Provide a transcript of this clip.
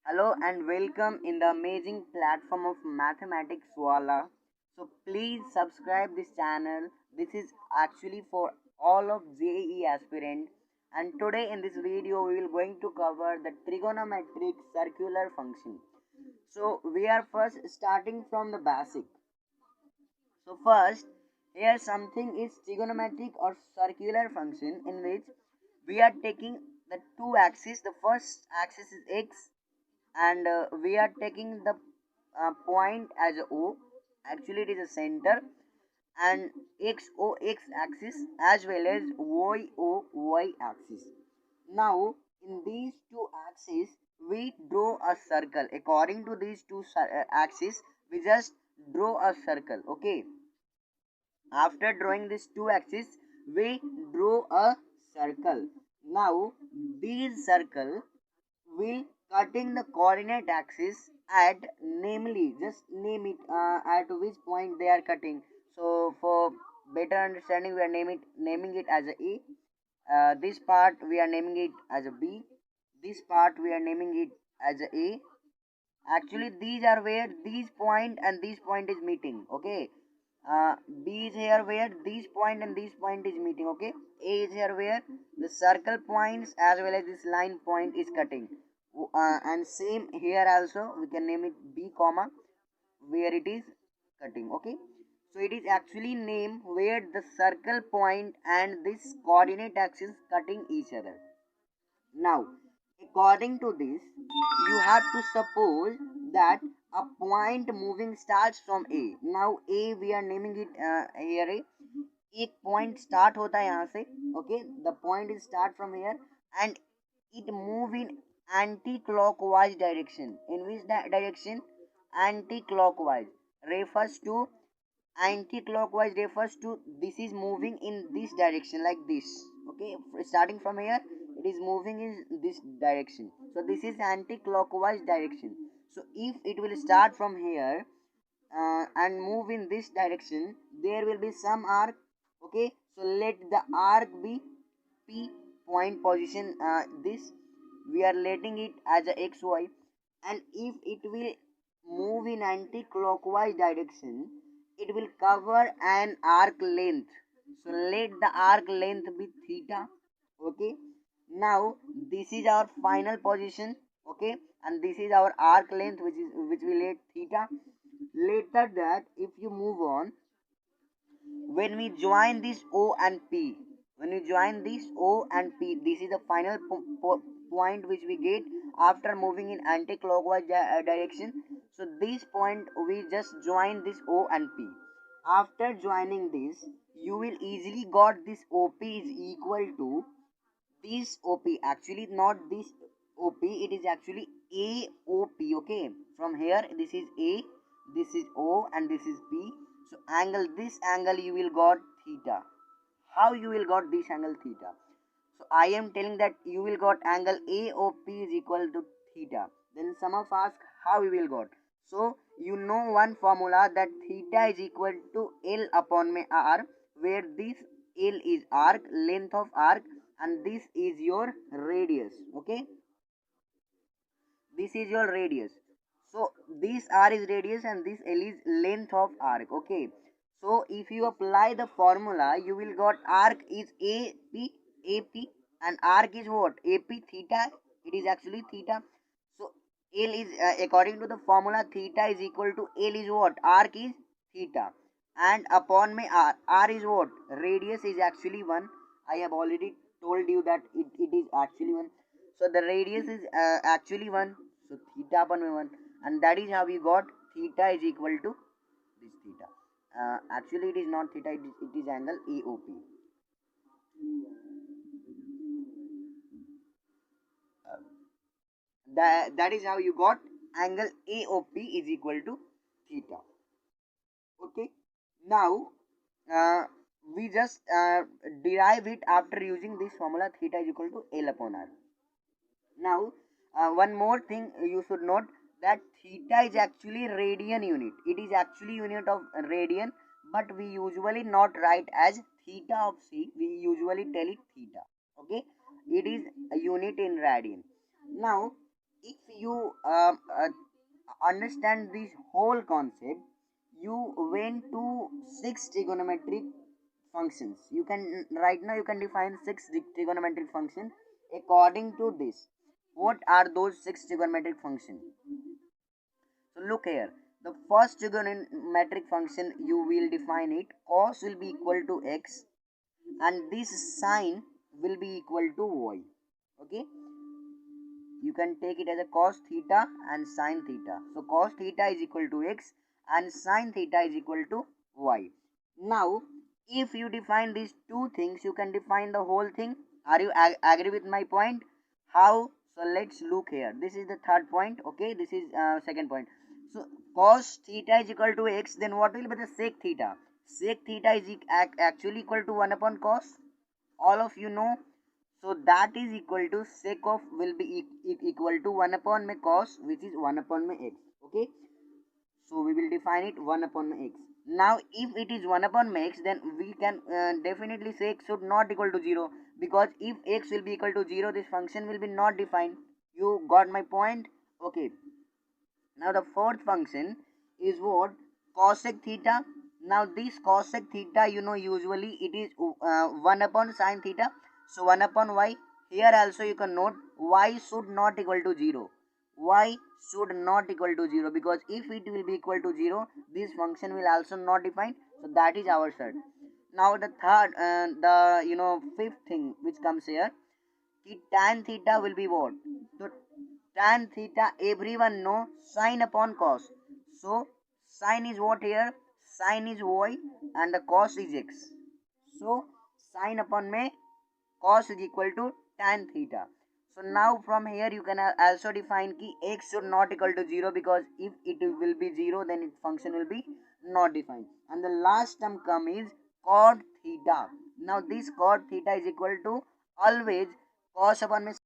Hello and welcome in the amazing platform of Mathematics Wala. So please subscribe this channel. This is actually for all of JEE aspirant. And today in this video we will going to cover the trigonometric circular function. So we are first starting from the basic. So first, here something is trigonometric or circular function in which we are taking the two axes. The first axis is x and we are taking the point as a O. Actually, it is a center and x o x axis as well as y o y axis. Now, in these two axes, we draw a circle. According to these two axes, we just draw a circle. Okay. After drawing these two axes, we draw a circle. Now, these circle will cutting the coordinate axis at namely just name it at which point they are cutting. So for better understanding, we are naming it as a A. This part we are naming it as a B. This part we are naming it as a A. Actually, these are where these point and this point is meeting. Okay. B is here where this point and this point is meeting. Okay. A is here where the circle points as well as this line point is cutting. And same here also we can name it B comma where it is cutting. Okay. So it is actually name where the circle point and this coordinate axis cutting each other. Now, according to this, you have to suppose that a point moving starts from A. Now, A we are naming it here A. एक point start होता है यहाँ से. Okay, the point is start from here and it move in anti-clockwise direction. In which direction? Anti-clockwise refers to this is moving in this direction like this. Okay, starting from here it is moving in this direction, so this is anti-clockwise direction. So if it will start from here and move in this direction, there will be some arc. Okay, so let the arc be P point position. This we are letting it as a xy, and if it will move in anti-clockwise direction, it will cover an arc length. So let the arc length be theta. Okay, now this is our final position. Okay, and this is our arc length which we let theta. Later that if you move on, when we join this O and P, when we join this O and P, this is the final point which we get after moving in anti-clockwise direction. So this point we just join this O and P. After joining this, you will easily got this OP is equal to this OP. Actually not this OP, it is actually AOP. Okay, from here this is A, this is O and this is P. So angle, this angle you will got theta. How you will got this angle theta? So I am telling that you will got angle AOP is equal to theta. Then some of ask how you will got. So you know one formula that theta is equal to L upon my R, where this L is arc, length of arc, and this is your radius. Okay, this is your radius. So this R is radius and this L is length of arc. Okay, so if you apply the formula, you will got arc is AP, and arc is what? AP theta. It is actually theta. So L is according to the formula, theta is equal to L is what? Arc is theta, and upon my R is what? Radius is actually 1. I have already told you that it is actually 1. So the radius is actually 1. So theta upon 1, and that is how we got theta is equal to this theta. Actually, it is not theta, it is angle AOP. Uh, that is how you got angle AOP is equal to theta. Okay, now uh, we just derive it after using this formula theta is equal to L upon R. Now, one more thing you should note that theta is actually radian unit. It is actually unit of radian, but we usually not write as theta of C. We usually tell it theta. Okay, it is a unit in radian. Now, if you understand this whole concept, you went to six trigonometric functions. You can right now you can define six trigonometric functions according to this. What are those six trigonometric functions? So look here. The first trigonometric function, you will define it. Cos will be equal to x, and this sine will be equal to y. Okay, you can take it as a cos theta and sine theta. So cos theta is equal to x and sine theta is equal to y. Now, if you define these two things, you can define the whole thing. Are you agree with my point? How? So let's look here. This is the third point. Okay, this is second point. So cos theta is equal to x. Then what will be the sec theta? Sec theta is actually equal to 1 upon cos. All of you know. So that is equal to sec of will be equal to 1 upon my cos, which is 1 upon my x. Okay, so we will define it 1 upon my x. Now if it is 1 upon my x, then we can definitely say x should not equal to 0, because if x will be equal to 0, this function will be not defined. You got my point? Okay, now the fourth function is what? Cosec theta. Now this cosec theta, you know, usually it is 1 upon sine theta. So 1 upon y. Here also you can note y should not equal to 0. Y should not equal to 0, because if it will be equal to 0, this function will also not define. So that is our third. Now the third, the fifth thing which comes here, tan theta will be what? So tan theta, everyone know sine upon cos. So sine is what here? Sine is y and the cos is x. So sine upon may cos is equal to tan theta. So now from here you can also define ki x should not equal to 0, because if it will be 0, then its function will be not defined. And the last term come is cot theta. Now this cot theta is equal to always cos upon